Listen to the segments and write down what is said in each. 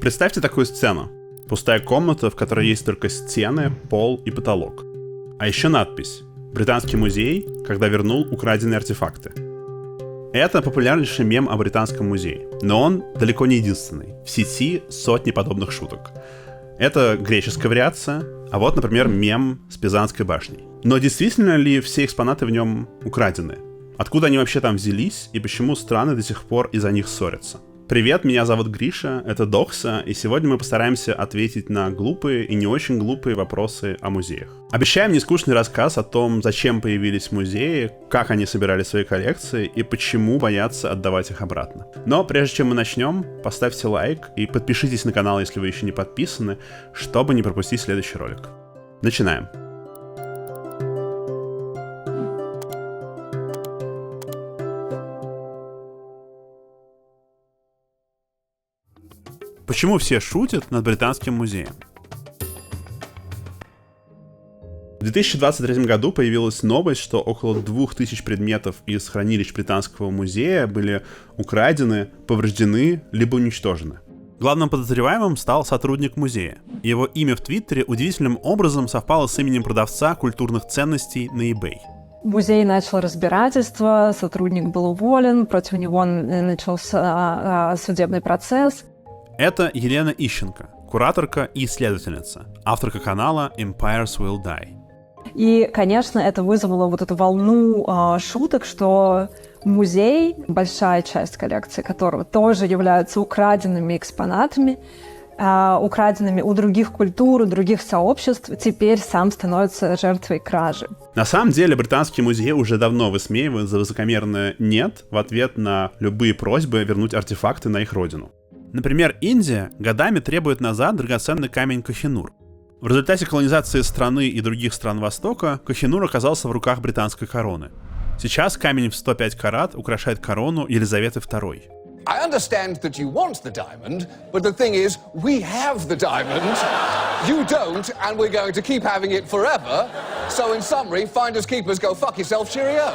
Представьте такую сцену. Пустая комната, в которой есть только стены, пол и потолок. А еще надпись «Британский музей, когда вернул украденные артефакты». Это популярнейший мем о Британском музее. Но он далеко не единственный. В сети сотни подобных шуток. Это греческая вариация, а вот, например, мем с Пизанской башней. Но действительно ли все экспонаты в нем украдены? Откуда они вообще там взялись и почему страны до сих пор из-за них ссорятся? Привет, меня зовут Гриша, это Докса, и сегодня мы постараемся ответить на глупые и не очень глупые вопросы о музеях. Обещаем нескучный рассказ о том, зачем появились музеи, как они собирали свои коллекции и почему боятся отдавать их обратно. Но прежде чем мы начнем, поставьте лайк и подпишитесь на канал, если вы еще не подписаны, чтобы не пропустить следующий ролик. Начинаем. Почему все шутят над Британским музеем? В 2023 году появилась новость, что около 2000 предметов из хранилищ Британского музея были украдены, повреждены либо уничтожены. Главным подозреваемым стал сотрудник музея. Его имя в Твиттере удивительным образом совпало с именем продавца культурных ценностей на eBay. Музей начал разбирательство, сотрудник был уволен, против него начался судебный процесс. Это Елена Ищенко, кураторка и исследовательница, авторка канала Empires Will Die. И, конечно, это вызвало вот эту волну шуток, что музей, большая часть коллекции которого тоже являются украденными экспонатами, украденными у других культур, у других сообществ, теперь сам становится жертвой кражи. На самом деле, Британский музей уже давно высмеивает за высокомерное «нет» в ответ на любые просьбы вернуть артефакты на их родину. Например, Индия годами требует назад драгоценный камень Кохинур. В результате колонизации страны и других стран Востока Кохинур оказался в руках британской короны. Сейчас камень в 105 карат украшает корону Елизаветы II. I understand that you want the diamond, but the thing is, we have the diamond, you don't, and we're going to keep having it forever. So in summary, finders keepers, go fuck yourself, cheerio.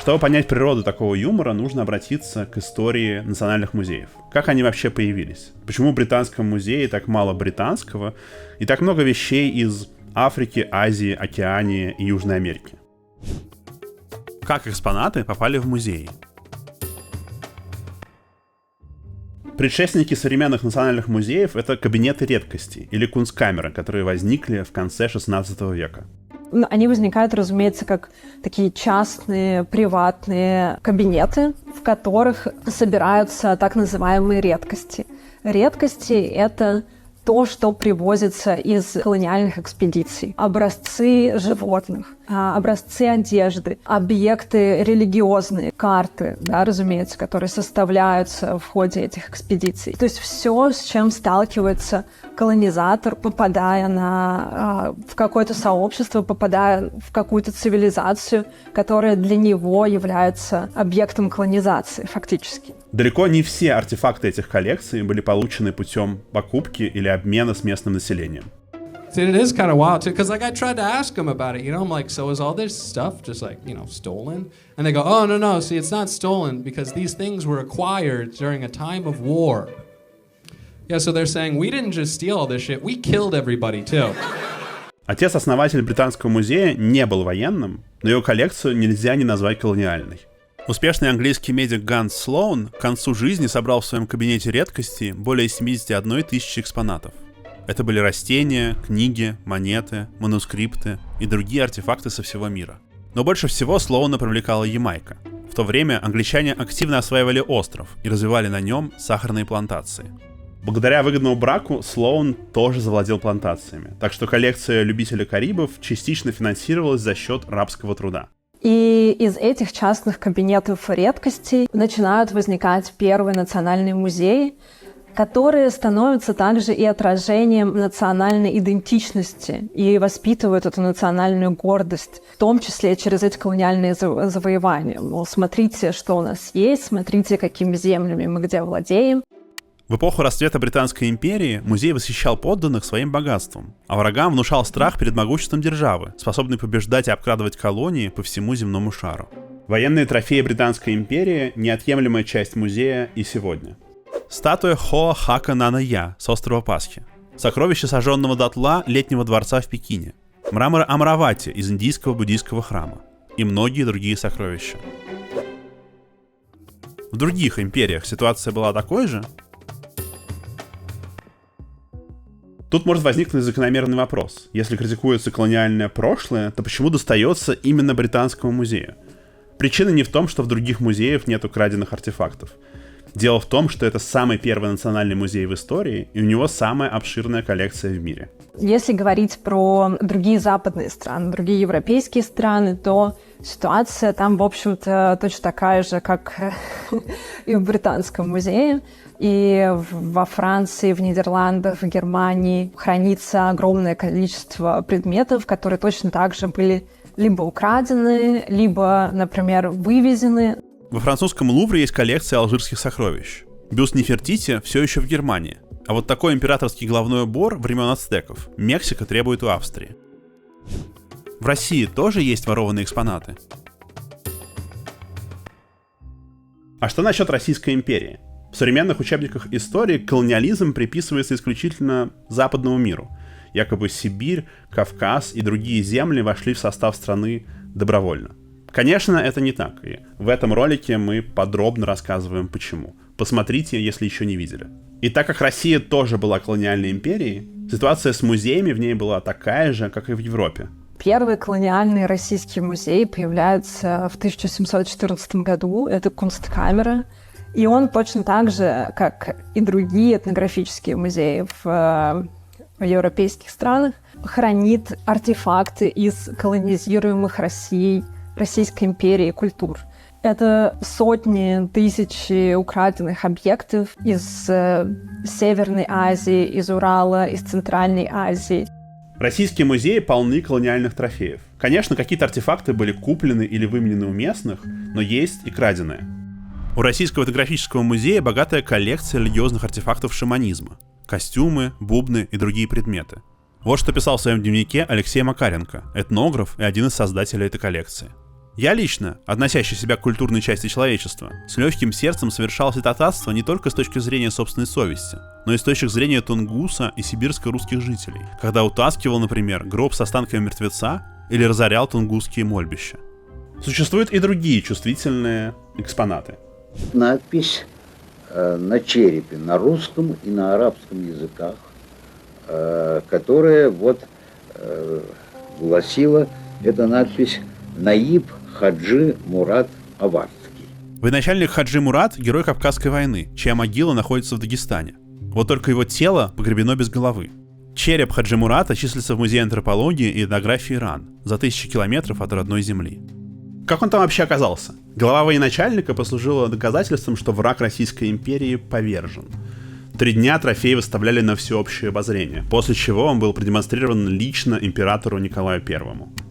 Чтобы понять природу такого юмора, нужно обратиться к истории национальных музеев. Как они вообще появились? Почему в Британском музее так мало британского и так много вещей из Африки, Азии, Океании и Южной Америки? Как экспонаты попали в музеи? Предшественники современных национальных музеев — это кабинеты редкостей или кунсткамеры, которые возникли в конце XVI века. Они возникают, разумеется, как такие частные, приватные кабинеты, в которых собираются так называемые редкости. Редкости — это то, что привозится из колониальных экспедиций. Образцы животных, образцы одежды, объекты религиозные, карты, да, разумеется, которые составляются в ходе этих экспедиций. То есть все, с чем сталкивается колонизатор, попадая в какое-то сообщество, попадая в какую-то цивилизацию, которая для него является объектом колонизации фактически. Далеко не все артефакты этих коллекций были получены путем покупки или обмена с местным населением. It is kind of wild too, because I tried to ask them about it, I'm like, so is all this stuff just stolen? And they go, oh, no, see, it's not stolen because these things were acquired during a time of war. Yeah, so they're saying, we didn't just steal all this shit, we killed everybody too. Отец-основатель Британского музея не был военным, но его коллекцию нельзя не назвать колониальной. Успешный английский медик Ганс Слоун к концу жизни собрал в своем кабинете редкостей более 71 тысячи экспонатов. Это были растения, книги, монеты, манускрипты и другие артефакты со всего мира. Но больше всего Слоуна привлекала Ямайка. В то время англичане активно осваивали остров и развивали на нем сахарные плантации. Благодаря выгодному браку Слоун тоже завладел плантациями, так что коллекция любителей Карибов частично финансировалась за счет рабского труда. И из этих частных кабинетов редкостей начинают возникать первые национальные музеи, которые становятся также и отражением национальной идентичности и воспитывают эту национальную гордость, в том числе через эти колониальные завоевания. Мол, смотрите, что у нас есть, смотрите, какими землями мы где владеем. В эпоху расцвета Британской империи музей восхищал подданных своим богатством, а врагам внушал страх перед могуществом державы, способной побеждать и обкрадывать колонии по всему земному шару. Военные трофеи Британской империи — неотъемлемая часть музея и сегодня. Статуя Хоахака-Нана-Я с острова Пасхи. Сокровище сожженного дотла летнего дворца в Пекине. Мрамор Амравати из индийского буддийского храма. И многие другие сокровища. В других империях ситуация была такой же? Тут может возникнуть закономерный вопрос. Если критикуется колониальное прошлое, то почему достается именно Британскому музею? Причина не в том, что в других музеях нет украденных артефактов. Дело в том, что это самый первый национальный музей в истории, и у него самая обширная коллекция в мире. Если говорить про другие западные страны, другие европейские страны, то ситуация там, в общем-то, точно такая же, как и в Британском музее. И во Франции, в Нидерландах, в Германии хранится огромное количество предметов, которые точно так же были либо украдены, либо, например, вывезены. Во французском Лувре есть коллекция алжирских сокровищ. Бюст Нефертити все еще в Германии. А вот такой императорский головной убор времен ацтеков Мексика требует у Австрии. В России тоже есть ворованные экспонаты. А что насчет Российской империи? В современных учебниках истории колониализм приписывается исключительно западному миру. Якобы Сибирь, Кавказ и другие земли вошли в состав страны добровольно. Конечно, это не так, и в этом ролике мы подробно рассказываем почему. Посмотрите, если еще не видели. И так как Россия тоже была колониальной империей, ситуация с музеями в ней была такая же, как и в Европе. Первый колониальный российский музей появляется в 1714 году, это Кунсткамера, и он точно так же, как и другие этнографические музеи в европейских странах, хранит артефакты из колонизируемых Российской империи культур. Это сотни, тысячи украденных объектов из Северной Азии, из Урала, из Центральной Азии. Российские музеи полны колониальных трофеев. Конечно, какие-то артефакты были куплены или выменены у местных, но есть и краденые. У Российского этнографического музея богатая коллекция религиозных артефактов шаманизма. Костюмы, бубны и другие предметы. Вот что писал в своем дневнике Алексей Макаренко, этнограф и один из создателей этой коллекции. Я лично, относящий себя к культурной части человечества, с легким сердцем совершал святотатство не только с точки зрения собственной совести, но и с точки зрения тунгуса и сибирско-русских жителей, когда утаскивал, например, гроб с останками мертвеца или разорял тунгусские мольбища. Существуют и другие чувствительные экспонаты. Надпись на черепе на русском и на арабском языках, которая гласила, эта надпись «Наиб Хаджи Мурат Аварский». Военачальник Хаджи Мурат – герой Кавказской войны, чья могила находится в Дагестане. Вот только его тело погребено без головы. Череп Хаджи Мурата числится в Музее антропологии и этнографии РАН за 1000 километров от родной земли. Как он там вообще оказался? Голова военачальника послужила доказательством, что враг Российской империи повержен. 3 дня трофей выставляли на всеобщее обозрение, после чего он был продемонстрирован лично императору Николаю I.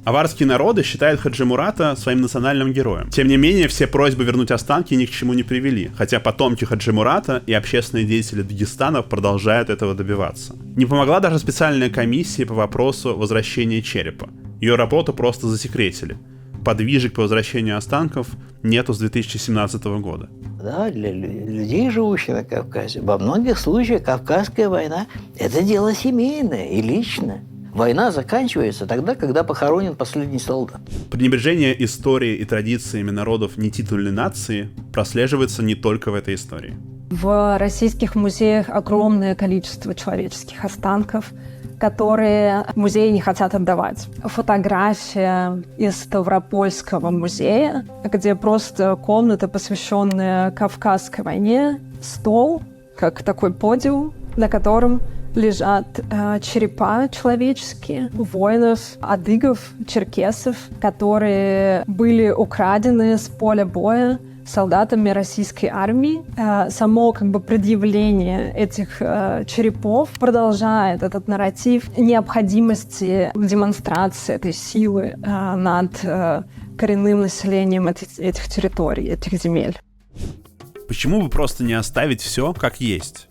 Аварские народы считают Хаджи Мурата своим национальным героем. Тем не менее, все просьбы вернуть останки ни к чему не привели, хотя потомки Хаджи Мурата и общественные деятели Дагестана продолжают этого добиваться. Не помогла даже специальная комиссия по вопросу возвращения черепа. Ее работу просто засекретили. Подвижек по возвращению останков нету с 2017 года. Да, для людей, живущих на Кавказе, во многих случаях Кавказская война – это дело семейное и личное. Война заканчивается тогда, когда похоронен последний солдат. Пренебрежение историей и традициями народов нетитульной нации прослеживается не только в этой истории. В российских музеях огромное количество человеческих останков, которые музеи не хотят отдавать. Фотография из Ставропольского музея, где просто комната, посвященная Кавказской войне, стол, как такой подиум, на котором лежат черепа человеческие воинов, адыгов, черкесов, которые были украдены с поля боя солдатами российской армии. Само предъявление этих черепов продолжает этот нарратив необходимости демонстрации этой силы над коренным населением этих территорий, этих земель. Почему бы просто не оставить все как есть?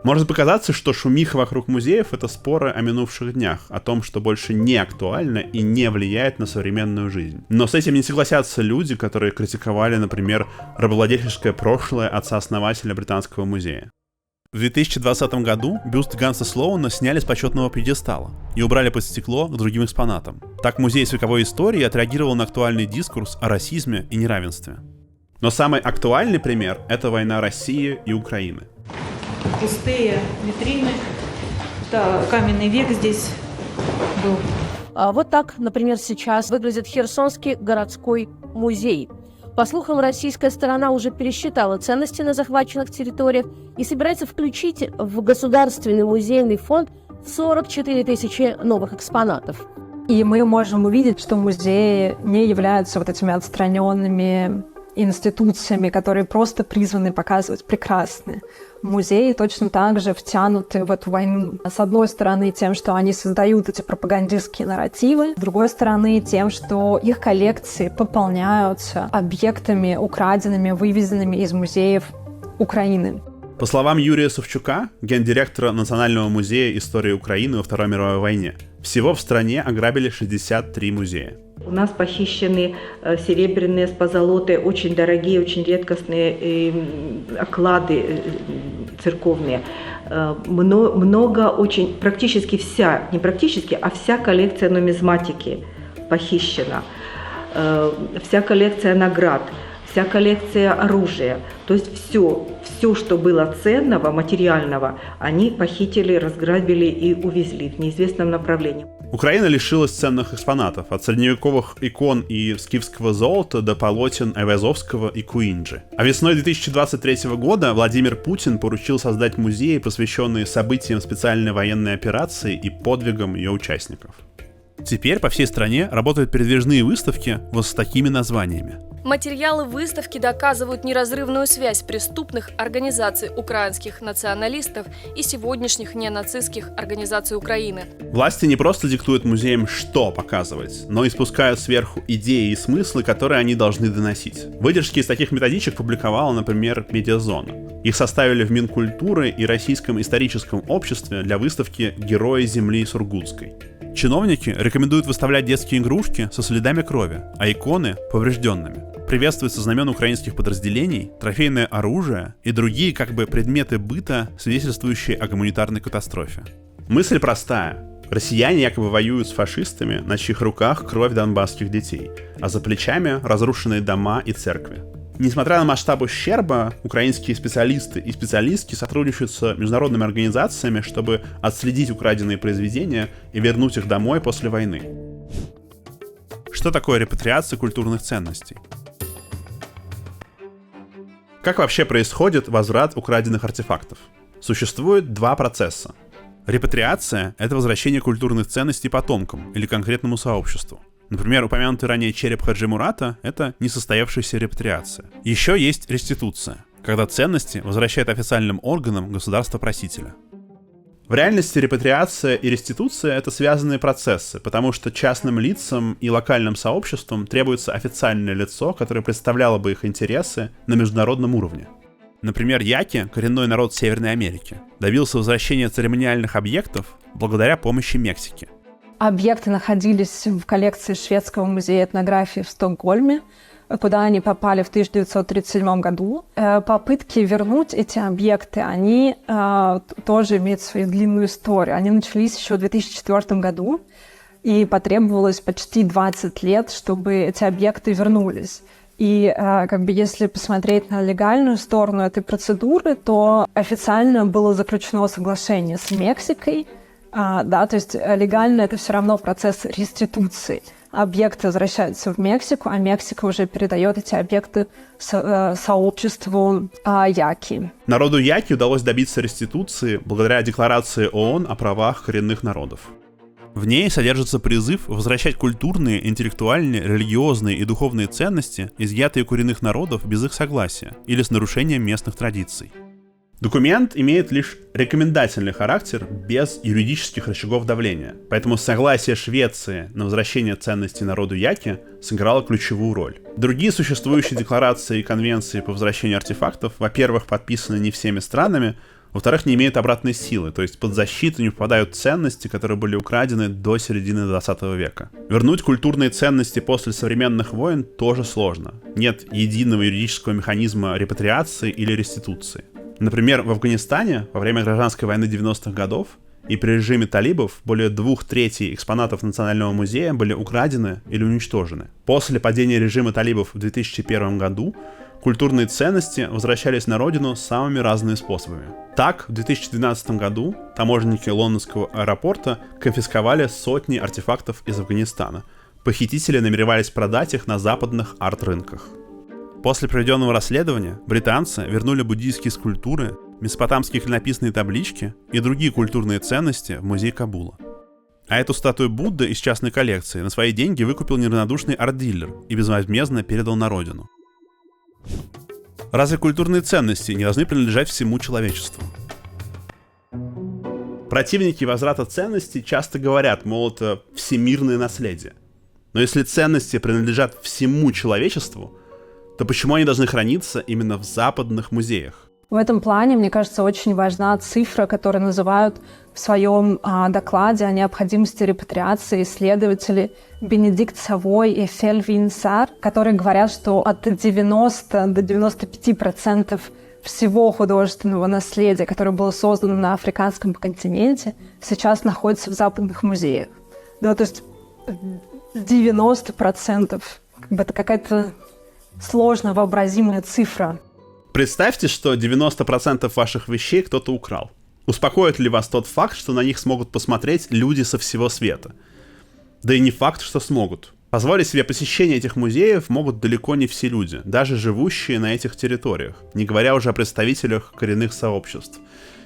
Может показаться, что шумиха вокруг музеев — это споры о минувших днях, о том, что больше не актуально и не влияет на современную жизнь. Но с этим не согласятся люди, которые критиковали, например, рабовладельческое прошлое отца-основателя Британского музея. В 2020 году бюст Ганса Слоуна сняли с почетного пьедестала и убрали под стекло к другим экспонатам. Так Музей вековой истории отреагировал на актуальный дискурс о расизме и неравенстве. Но самый актуальный пример — это война России и Украины. Пустые витрины. Да, каменный век здесь был. Вот так, например, сейчас выглядит Херсонский городской музей. По слухам, российская сторона уже пересчитала ценности на захваченных территориях и собирается включить в Государственный музейный фонд 44 тысячи новых экспонатов. И мы можем увидеть, что музеи не являются вот этими отстраненными институциями, которые просто призваны показывать прекрасное. Музеи точно так же втянуты в эту войну. С одной стороны, тем, что они создают эти пропагандистские нарративы, с другой стороны, тем, что их коллекции пополняются объектами, украденными, вывезенными из музеев Украины. По словам Юрия Савчука, гендиректора Национального музея истории Украины во Второй мировой войне, всего в стране ограбили 63 музея. У нас похищены серебряные, с позолотой, очень дорогие, очень редкостные оклады церковные. Много очень, практически вся, не практически, а вся коллекция нумизматики похищена. Вся коллекция наград, вся коллекция оружия. То есть все, что было ценного, материального, они похитили, разграбили и увезли в неизвестном направлении. Украина лишилась ценных экспонатов, от средневековых икон и скифского золота до полотен Айвазовского и Куинджи. А весной 2023 года Владимир Путин поручил создать музеи, посвященные событиям специальной военной операции и подвигам ее участников. Теперь по всей стране работают передвижные выставки вот с такими названиями. Материалы выставки доказывают неразрывную связь преступных организаций украинских националистов и сегодняшних неонацистских организаций Украины. Власти не просто диктуют музеям, что показывать, но и спускают сверху идеи и смыслы, которые они должны доносить. Выдержки из таких методичек публиковала, например, Медиазона. Их составили в Минкультуры и Российском историческом обществе для выставки «Герои земли Сургутской». Чиновники рекомендуют выставлять детские игрушки со следами крови, а иконы — поврежденными. Приветствуются знамена украинских подразделений, трофейное оружие и другие как бы предметы быта, свидетельствующие о гуманитарной катастрофе. Мысль простая. Россияне якобы воюют с фашистами, на чьих руках кровь донбасских детей, а за плечами разрушенные дома и церкви. Несмотря на масштаб ущерба, украинские специалисты и специалистки сотрудничают с международными организациями, чтобы отследить украденные произведения и вернуть их домой после войны. Что такое репатриация культурных ценностей? Как вообще происходит возврат украденных артефактов? Существует два процесса. Репатриация — это возвращение культурных ценностей потомкам или конкретному сообществу. Например, упомянутый ранее череп Хаджи Мурата — это несостоявшаяся репатриация. Еще есть реституция, когда ценности возвращают официальным органам государства-просителя. В реальности репатриация и реституция — это связанные процессы, потому что частным лицам и локальным сообществам требуется официальное лицо, которое представляло бы их интересы на международном уровне. Например, яки, коренной народ Северной Америки, добился возвращения церемониальных объектов благодаря помощи Мексики. Объекты находились в коллекции Шведского музея этнографии в Стокгольме, куда они попали в 1937 году. Попытки вернуть эти объекты, они тоже имеют свою длинную историю. Они начались еще в 2004 году, и потребовалось почти 20 лет, чтобы эти объекты вернулись. И если посмотреть на легальную сторону этой процедуры, то официально было заключено соглашение с Мексикой, то есть легально это все равно процесс реституции. Объекты возвращаются в Мексику, а Мексика уже передает эти объекты сообществу яки. Народу яки удалось добиться реституции благодаря Декларации ООН о правах коренных народов. В ней содержится призыв возвращать культурные, интеллектуальные, религиозные и духовные ценности, изъятые у коренных народов без их согласия или с нарушением местных традиций. Документ имеет лишь рекомендательный характер без юридических рычагов давления, поэтому согласие Швеции на возвращение ценностей народу яки сыграло ключевую роль. Другие существующие декларации и конвенции по возвращению артефактов, во-первых, подписаны не всеми странами, Во-вторых, не имеют обратной силы, то есть под защиту не попадают ценности, которые были украдены до середины 20 века. Вернуть культурные ценности после современных войн тоже сложно. Нет единого юридического механизма репатриации или реституции. Например, в Афганистане во время гражданской войны 90-х годов и при режиме талибов более 2/3 экспонатов Национального музея были украдены или уничтожены. После падения режима талибов в 2001 году культурные ценности возвращались на родину самыми разными способами. Так, в 2012 году таможенники лондонского аэропорта конфисковали сотни артефактов из Афганистана. Похитители намеревались продать их на западных арт-рынках. После проведенного расследования британцы вернули буддийские скульптуры, месопотамские клинописные таблички и другие культурные ценности в музей Кабула. А эту статую Будды из частной коллекции на свои деньги выкупил неравнодушный арт-дилер и безвозмездно передал на родину. Разве культурные ценности не должны принадлежать всему человечеству? Противники возврата ценностей часто говорят, мол, это всемирное наследие. Но если ценности принадлежат всему человечеству, то почему они должны храниться именно в западных музеях? В этом плане, мне кажется, очень важна цифра, которую называют в своем докладе о необходимости репатриации исследователи Бенедикт Савой и Фельвин Сар, которые говорят, что от 90 до 95% всего художественного наследия, которое было создано на африканском континенте, сейчас находится в западных музеях. Да, то есть 90%. Это какая-то сложно вообразимая цифра. Представьте, что 90% ваших вещей кто-то украл. Успокоит ли вас тот факт, что на них смогут посмотреть люди со всего света? Да и не факт, что смогут. Позволить себе посещение этих музеев могут далеко не все люди, даже живущие на этих территориях, не говоря уже о представителях коренных сообществ.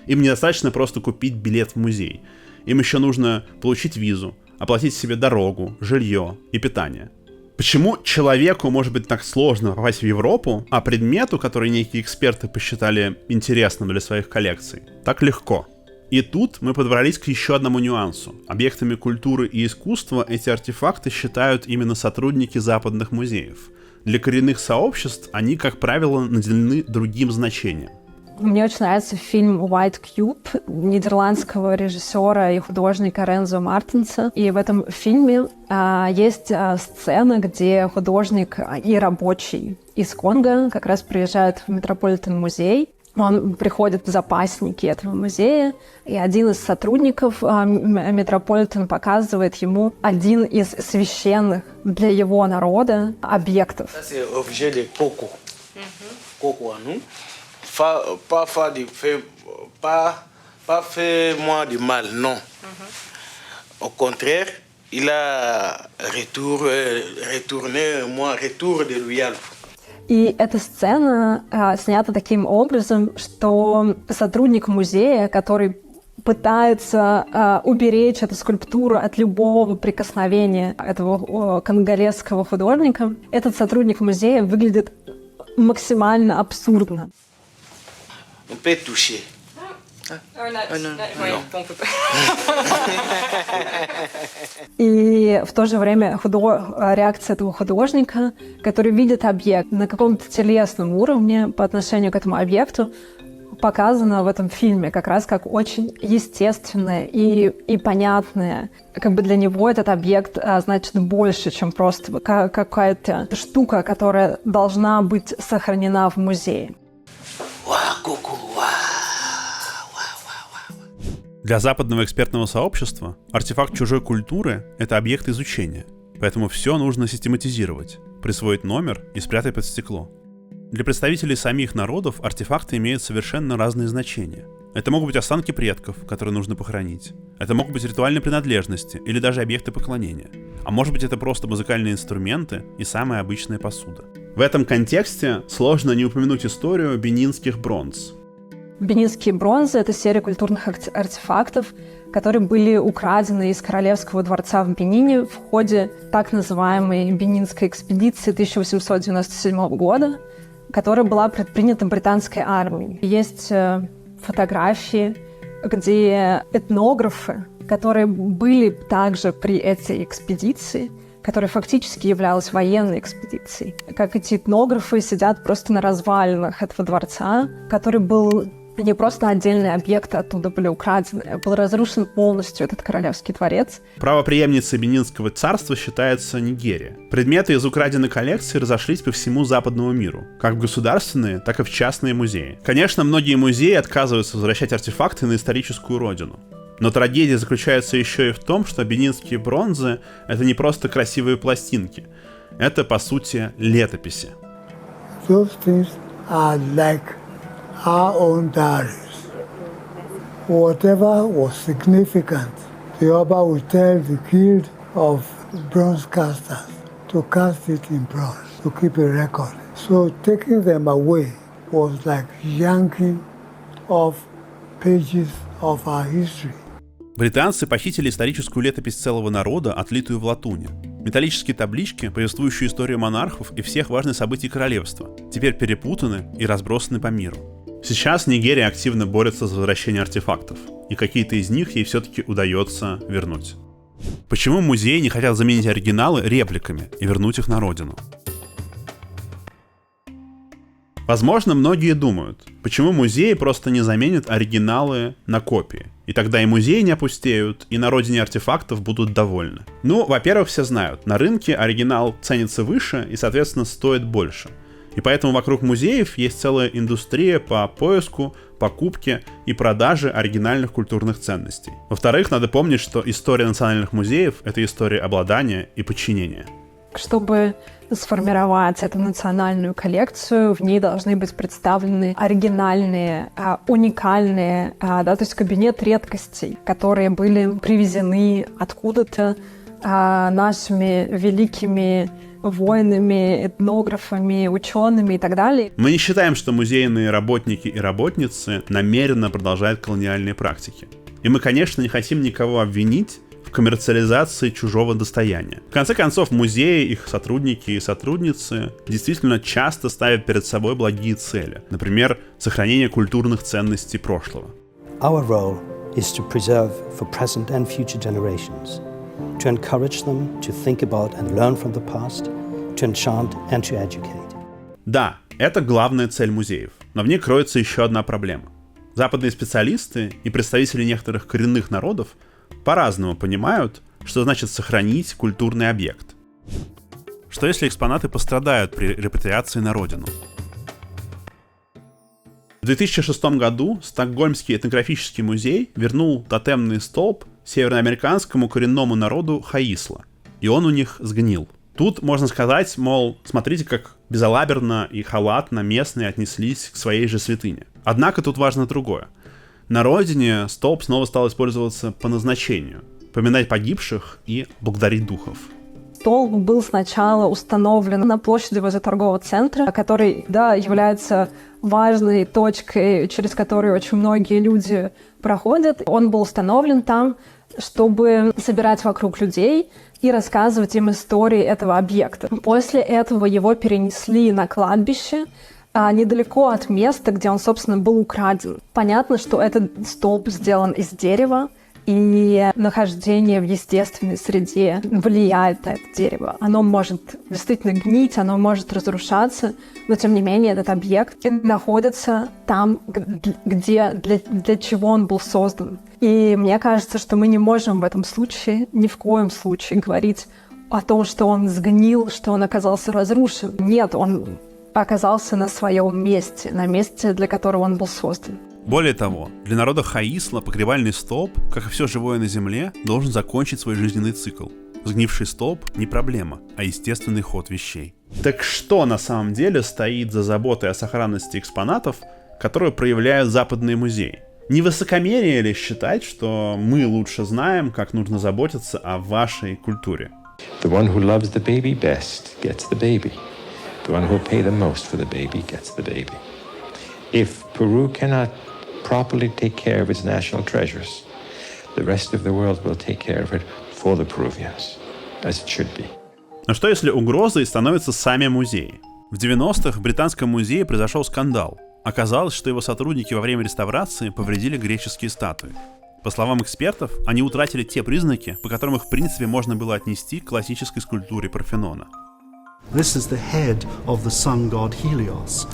Им недостаточно просто купить билет в музей. Им еще нужно получить визу, оплатить себе дорогу, жилье и питание. Почему человеку может быть так сложно попасть в Европу, а предмету, который некие эксперты посчитали интересным для своих коллекций, так легко? И тут мы подобрались к еще одному нюансу. Объектами культуры и искусства эти артефакты считают именно сотрудники западных музеев. Для коренных сообществ они, как правило, наделены другим значением. Мне очень нравится фильм «White Cube» нидерландского режиссера и художника Рензо Мартенса. И в этом фильме есть сцена, где художник и рабочий из Конго как раз приезжают в Метрополитен-музей. Он приходит в запасники этого музея, и один из сотрудников Метрополитен показывает ему один из священных для его народа объектов. Pas fait moi du mal, non. Au contraire, il a retourné moi retour de loyal. И эта сцена снята таким образом, что сотрудник музея, который пытается уберечь эту скульптуру от любого прикосновения этого конголезского художника, этот сотрудник музея выглядит максимально абсурдно. On peut toucher. И в то же время реакция этого художника, который видит объект на каком-то телесном уровне по отношению к этому объекту, показана в этом фильме как раз как очень естественная и понятная. Как бы для него этот объект значит больше, чем просто какая-то штука, которая должна быть сохранена в музее. Для западного экспертного сообщества артефакт чужой культуры — это объект изучения, поэтому все нужно систематизировать, присвоить номер и спрятать под стекло. Для представителей самих народов артефакты имеют совершенно разные значения. Это могут быть останки предков, которые нужно похоронить. Это могут быть ритуальные принадлежности или даже объекты поклонения. А может быть, это просто музыкальные инструменты и самая обычная посуда. В этом контексте сложно не упомянуть историю бенинских бронз. Бенинские бронзы — это серия культурных артефактов, которые были украдены из Королевского дворца в Бенине в ходе так называемой Бенинской экспедиции 1897 года, которая была предпринята британской армией. Есть фотографии, где этнографы, которые были также при этой экспедиции, которая фактически являлась военной экспедицией, как эти этнографы сидят просто на развалинах этого дворца, который был Не просто отдельные объекты оттуда были украдены, был разрушен полностью этот королевский дворец. Правопреемницей Бенинского царства считается Нигерия. Предметы из украденной коллекции разошлись по всему западному миру, как в государственные, так и в частные музеи. Конечно, многие музеи отказываются возвращать артефакты на историческую родину. Но трагедия заключается еще и в том, что бенинские бронзы — это не просто красивые пластинки. Это, по сути, летописи. Those things are like our own diaries. Whatever was significant, the Oba would tell the guild of bronze casters to cast it in bronze, to keep a record. So taking them away was like yanking off pages of our history. Британцы похитили историческую летопись целого народа, отлитую в латуни. Металлические таблички, повествующие историю монархов и всех важных событий королевства, теперь перепутаны и разбросаны по миру. Сейчас Нигерия активно борется за возвращение артефактов, и какие-то из них ей все-таки удается вернуть. Почему музеи не хотят заменить оригиналы репликами и вернуть их на родину? Возможно, многие думают, почему музеи просто не заменят оригиналы на копии. И тогда и музеи не опустеют, и на родине артефактов будут довольны. Ну, во-первых, все знают, на рынке оригинал ценится выше и, соответственно, стоит больше. И поэтому вокруг музеев есть целая индустрия по поиску, покупке и продаже оригинальных культурных ценностей. Во-вторых, надо помнить, что история национальных музеев — это история обладания и подчинения. Чтобы сформировать эту национальную коллекцию, в ней должны быть представлены оригинальные, уникальные, то есть кабинет редкостей, которые были привезены откуда-то нашими великими воинами, этнографами, учеными и так далее. Мы не считаем, что музейные работники и работницы намеренно продолжают колониальные практики. И мы, конечно, не хотим никого обвинить в коммерциализации чужого достояния. В конце концов, музеи, их сотрудники и сотрудницы действительно часто ставят перед собой благие цели. Например, сохранение культурных ценностей прошлого. Our role is to preserve for present and future generations, to encourage them to think about and learn from the past, to enchant and to educate. Да, это главная цель музеев, но в ней кроется еще одна проблема. Западные специалисты и представители некоторых коренных народов по-разному понимают, что значит сохранить культурный объект. Что если экспонаты пострадают при репатриации на родину? В 2006 году Стокгольмский этнографический музей вернул тотемный столб североамериканскому коренному народу Хаисла, и он у них сгнил. Тут можно сказать, мол, смотрите, как безалаберно и халатно местные отнеслись к своей же святыне. Однако тут важно другое. На родине столб снова стал использоваться по назначению — поминать погибших и благодарить духов. Столб был сначала установлен на площади возле торгового центра, который, является важной точкой, через которую очень многие люди проходят. Он был установлен там, чтобы собирать вокруг людей и рассказывать им истории этого объекта. После этого его перенесли на кладбище, недалеко от места, где он, собственно, был украден. Понятно, что этот столб сделан из дерева, и нахождение в естественной среде влияет на это дерево. Оно может действительно гнить, оно может разрушаться, но, тем не менее, этот объект находится там, где, для чего он был создан. И мне кажется, что мы не можем в этом случае, ни в коем случае, говорить о том, что он сгнил, что он оказался разрушен. Нет, он оказался на своем месте, на месте, для которого он был создан. Более того, для народа Хаисла погребальный столб, как и все живое на Земле, должен закончить свой жизненный цикл. Сгнивший столб не проблема, а естественный ход вещей. Так что на самом деле стоит за заботой о сохранности экспонатов, которые проявляют западные музеи? Не высокомерие ли считать, что мы лучше знаем, как нужно заботиться о вашей культуре? The one who loves the baby best gets the baby. The one who will pay the most for the baby gets the baby. If Peru cannot properly take care of its national treasures, the rest of the world will take care of it for the Peruvians, as it should be. Но что если угрозой становятся сами музеи? В 90-х в Британском музее произошел скандал. Оказалось, что его сотрудники во время реставрации повредили греческие статуи. По словам экспертов, они утратили те признаки, по которым их в принципе можно было отнести к классической скульптуре Парфенона. This is the head of the sun god Helios.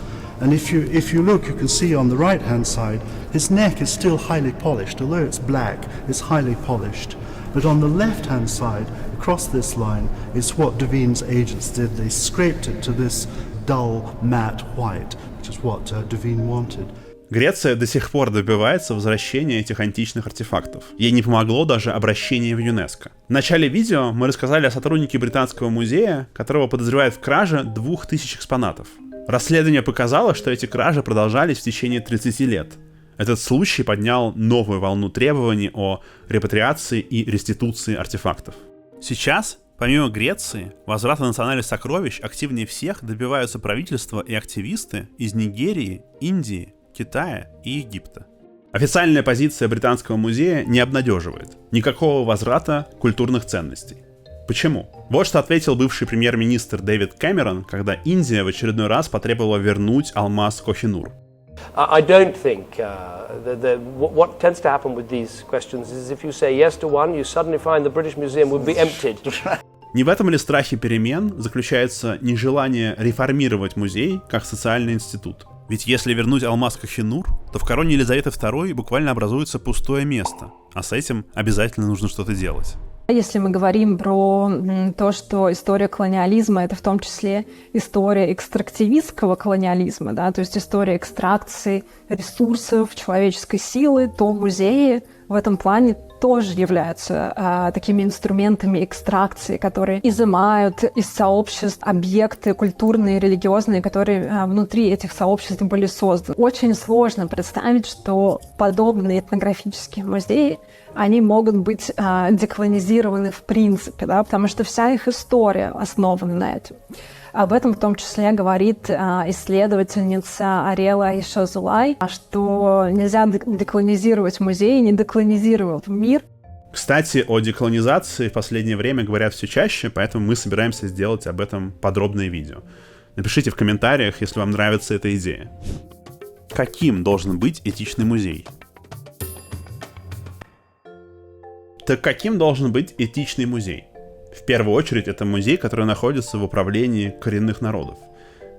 And if you look, you can see on the right-hand side, his neck is still highly polished. Although it's black, it's highly polished. But on the left-hand side, across this line, is what Devine's agents did. They scraped it to this dull, matte white, which is what Devine wanted. Греция до сих пор добивается возвращения этих античных артефактов. Ей не помогло даже обращение в ЮНЕСКО. В начале видео мы рассказали о сотруднике Британского музея, которого подозревают в краже 2000 экспонатов. Расследование показало, что эти кражи продолжались в течение 30 лет. Этот случай поднял новую волну требований о репатриации и реституции артефактов. Сейчас, помимо Греции, возврата национальных сокровищ активнее всех добиваются правительства и активисты из Нигерии, Индии, Китая и Египта. Официальная позиция Британского музея не обнадеживает. Никакого возврата культурных ценностей. Почему? Вот что ответил бывший премьер-министр Дэвид Кэмерон, когда Индия в очередной раз потребовала вернуть алмаз Кохи-Нур. I don't think what tends to happen with these questions is if you say yes to one, you suddenly find the British Museum would be emptied. Не в этом ли страхе перемен заключается нежелание реформировать музей как социальный институт? Ведь если вернуть алмаз Кохи-Нур, то в короне Елизаветы II буквально образуется пустое место, а с этим обязательно нужно что-то делать. Если мы говорим про то, что история колониализма — это в том числе история экстрактивистского колониализма, да, то есть история экстракции ресурсов, человеческой силы, то музеи в этом плане тоже являются такими инструментами экстракции, которые изымают из сообществ объекты культурные, религиозные, которые внутри этих сообществ были созданы. Очень сложно представить, что подобные этнографические музеи, они могут быть деколонизированы в принципе, да, потому что вся их история основана на этом. Об этом в том числе говорит исследовательница Ариэла Айша-Зулай, что нельзя деколонизировать музей, не деколонизировав мир. Кстати, о деколонизации в последнее время говорят все чаще, поэтому мы собираемся сделать об этом подробное видео. Напишите в комментариях, если вам нравится эта идея. Каким должен быть этичный музей? Так каким должен быть этичный музей? В первую очередь, это музей, который находится в управлении коренных народов.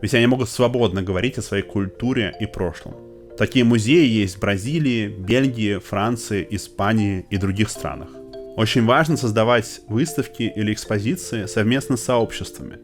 Ведь они могут свободно говорить о своей культуре и прошлом. Такие музеи есть в Бразилии, Бельгии, Франции, Испании и других странах. Очень важно создавать выставки или экспозиции совместно с сообществами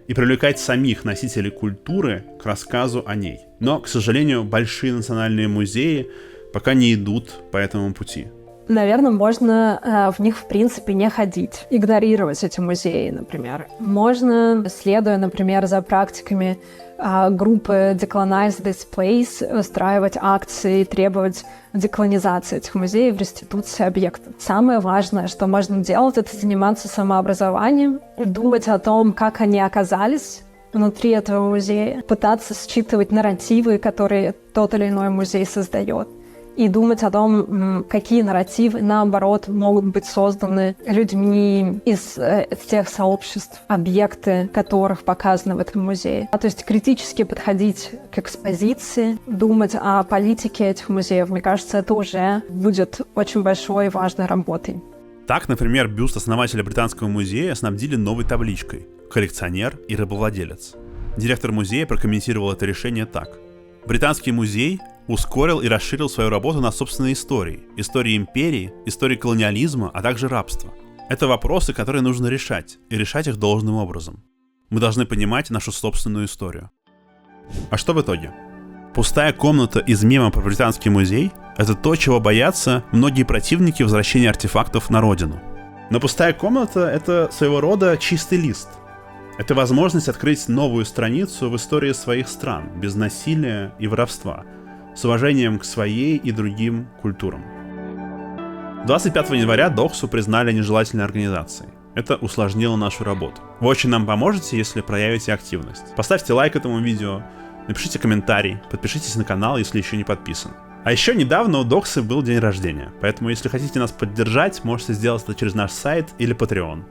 и привлекать самих носителей культуры к рассказу о ней. Но, к сожалению, большие национальные музеи пока не идут по этому пути. Наверное, можно в них, в принципе, не ходить, игнорировать эти музеи, например. Можно, следуя, например, за практиками группы Decolonize This Place, устраивать акции, требовать деколонизации этих музеев, реституции объектов. Самое важное, что можно делать, это заниматься самообразованием, думать о том, как они оказались внутри этого музея, пытаться считывать нарративы, которые тот или иной музей создает, и думать о том, какие нарративы, наоборот, могут быть созданы людьми из тех сообществ, объекты которых показаны в этом музее. То есть критически подходить к экспозиции, думать о политике этих музеев, мне кажется, это уже будет очень большой и важной работой. Так, например, бюст основателя Британского музея снабдили новой табличкой «Коллекционер и рабовладелец». Директор музея прокомментировал это решение так. Британский музей ускорил и расширил свою работу на собственной истории империи, истории колониализма, а также рабства. Это вопросы, которые нужно решать, и решать их должным образом. Мы должны понимать нашу собственную историю. А что в итоге? Пустая комната из мема про Британский музей — это то, чего боятся многие противники возвращения артефактов на родину. Но пустая комната — это своего рода чистый лист. Это возможность открыть новую страницу в истории своих стран, без насилия и воровства, с уважением к своей и другим культурам. 25 января Дохсу признали нежелательной организацией. Это усложнило нашу работу. Вы очень нам поможете, если проявите активность. Поставьте лайк этому видео, напишите комментарий, подпишитесь на канал, если еще не подписаны. А еще недавно у Дохсы был день рождения, поэтому если хотите нас поддержать, можете сделать это через наш сайт или Patreon.